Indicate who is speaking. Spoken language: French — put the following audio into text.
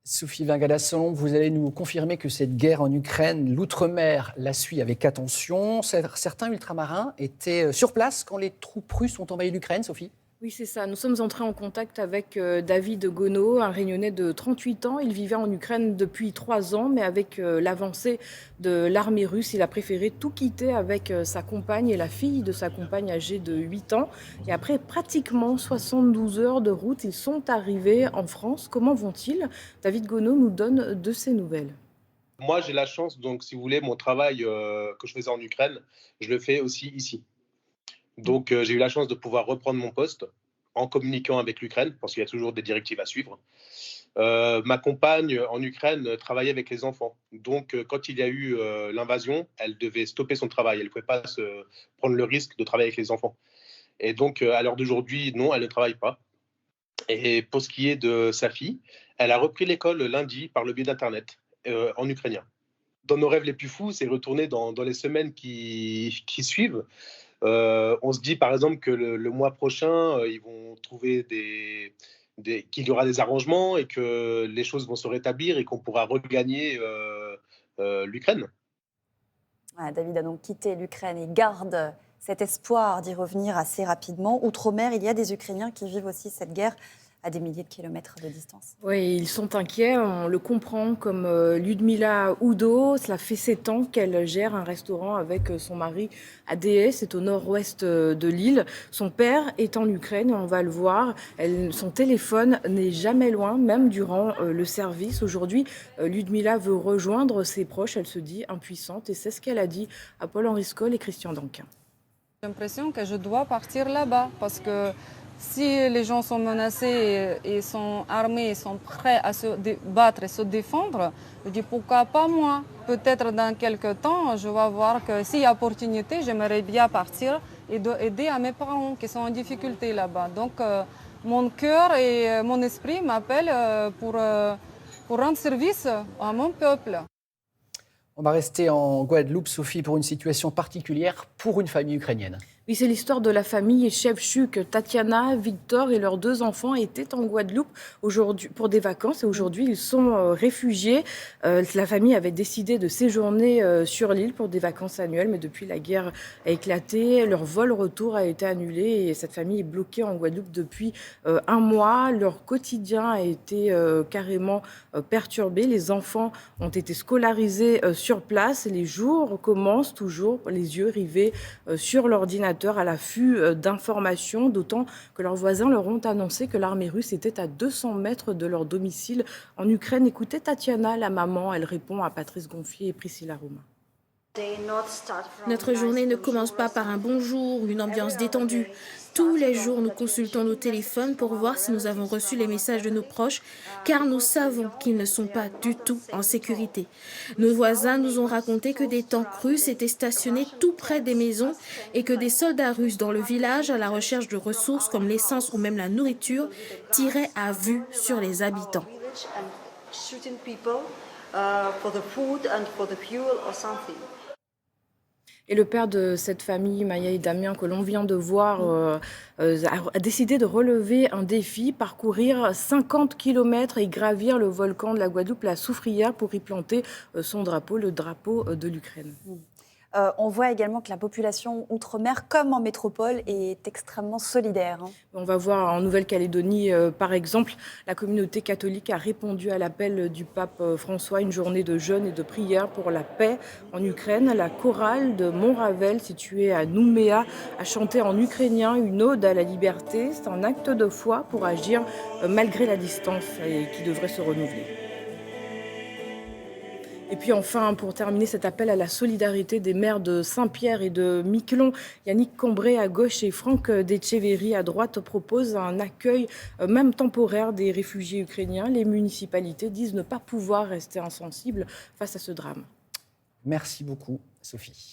Speaker 1: Sophie Vingadasson, vous allez nous confirmer que cette guerre en Ukraine, l'outre-mer la suit avec attention. Certains ultramarins étaient sur place quand les troupes russes ont envahi l'Ukraine, Sophie?
Speaker 2: Oui, c'est ça. Nous sommes entrés en contact avec David Gono, un Réunionnais de 38 ans. Il vivait en Ukraine depuis 3 ans, mais avec l'avancée de l'armée russe, il a préféré tout quitter avec sa compagne et la fille de sa compagne âgée de 8 ans. Et après pratiquement 72 heures de route, ils sont arrivés en France. Comment vont-ils? David Gono nous donne de ses nouvelles.
Speaker 3: Moi, j'ai la chance, donc, si vous voulez, mon travail que je faisais en Ukraine, je le fais aussi ici. Donc, j'ai eu la chance de pouvoir reprendre mon poste en communiquant avec l'Ukraine, parce qu'il y a toujours des directives à suivre. Ma compagne en Ukraine travaillait avec les enfants. Donc, quand il y a eu l'invasion, elle devait stopper son travail. Elle ne pouvait pas se prendre le risque de travailler avec les enfants. Et donc, à l'heure d'aujourd'hui, non, elle ne travaille pas. Et pour ce qui est de sa fille, elle a repris l'école lundi par le biais d'Internet en ukrainien. Dans nos rêves les plus fous, c'est retourner dans les semaines qui suivent. On se dit par exemple que le mois prochain, ils vont trouver qu'il y aura des arrangements et que les choses vont se rétablir et qu'on pourra regagner l'Ukraine.
Speaker 4: Ah, David a donc quitté l'Ukraine et garde cet espoir d'y revenir assez rapidement. Outre-mer, il y a des Ukrainiens qui vivent aussi cette guerre à des milliers de kilomètres de distance.
Speaker 2: Oui, ils sont inquiets, on le comprend, comme Ludmila Oudo. Cela fait 7 ans qu'elle gère un restaurant avec son mari à Déesse, c'est au nord-ouest de l'île. Son père est en Ukraine, on va le voir. Son téléphone n'est jamais loin, même durant le service. Aujourd'hui, Ludmila veut rejoindre ses proches, elle se dit impuissante et c'est ce qu'elle a dit à Paul-Henri Scoll et Christian Danquin.
Speaker 5: J'ai l'impression que je dois partir là-bas parce que si les gens sont menacés et sont armés, et sont prêts à se battre et se défendre, je dis pourquoi pas moi? Peut-être dans quelques temps, je vais voir que s'il y a opportunité, j'aimerais bien partir et aider à mes parents qui sont en difficulté là-bas. Donc mon cœur et mon esprit m'appellent pour rendre service à mon peuple.
Speaker 1: On va rester en Guadeloupe, Sophie, pour une situation particulière pour une famille ukrainienne.
Speaker 2: Oui, c'est l'histoire de la famille Chevchuk. Tatiana, Victor et leurs 2 enfants étaient en Guadeloupe aujourd'hui pour des vacances et aujourd'hui ils sont réfugiés. La famille avait décidé de séjourner sur l'île pour des vacances annuelles, mais depuis la guerre a éclaté, leur vol retour a été annulé et cette famille est bloquée en Guadeloupe depuis 1 mois. Leur quotidien a été carrément perturbé. Les enfants ont été scolarisés sur place. Les jours commencent toujours les yeux rivés sur l'ordinateur à l'affût d'informations, d'autant que leurs voisins leur ont annoncé que l'armée russe était à 200 mètres de leur domicile en Ukraine. Écoutez Tatiana, la maman, elle répond à Patrice Gonfier et Priscilla Romain.
Speaker 6: Notre journée ne commence pas par un bonjour ou une ambiance détendue. Tous les jours, nous consultons nos téléphones pour voir si nous avons reçu les messages de nos proches, car nous savons qu'ils ne sont pas du tout en sécurité. Nos voisins nous ont raconté que des tanks russes étaient stationnés tout près des maisons et que des soldats russes dans le village, à la recherche de ressources comme l'essence ou même la nourriture, tiraient à vue sur les habitants.
Speaker 2: Et le père de cette famille, Maya et Damien, que l'on vient de voir, a décidé de relever un défi, parcourir 50 kilomètres et gravir le volcan de la Guadeloupe, la Soufrière, pour y planter son drapeau, le drapeau de l'Ukraine.
Speaker 4: On voit également que la population outre-mer, comme en métropole, est extrêmement solidaire.
Speaker 2: On va voir en Nouvelle-Calédonie, par exemple, la communauté catholique a répondu à l'appel du pape François, une journée de jeûne et de prière pour la paix en Ukraine. La chorale de Montravel, située à Nouméa, a chanté en ukrainien une ode à la liberté. C'est un acte de foi pour agir malgré la distance et qui devrait se renouveler. Et puis enfin, pour terminer cet appel à la solidarité des maires de Saint-Pierre et de Miquelon, Yannick Combré à gauche et Franck Detcheverry à droite proposent un accueil même temporaire des réfugiés ukrainiens. Les municipalités disent ne pas pouvoir rester insensibles face à ce drame.
Speaker 1: Merci beaucoup, Sophie.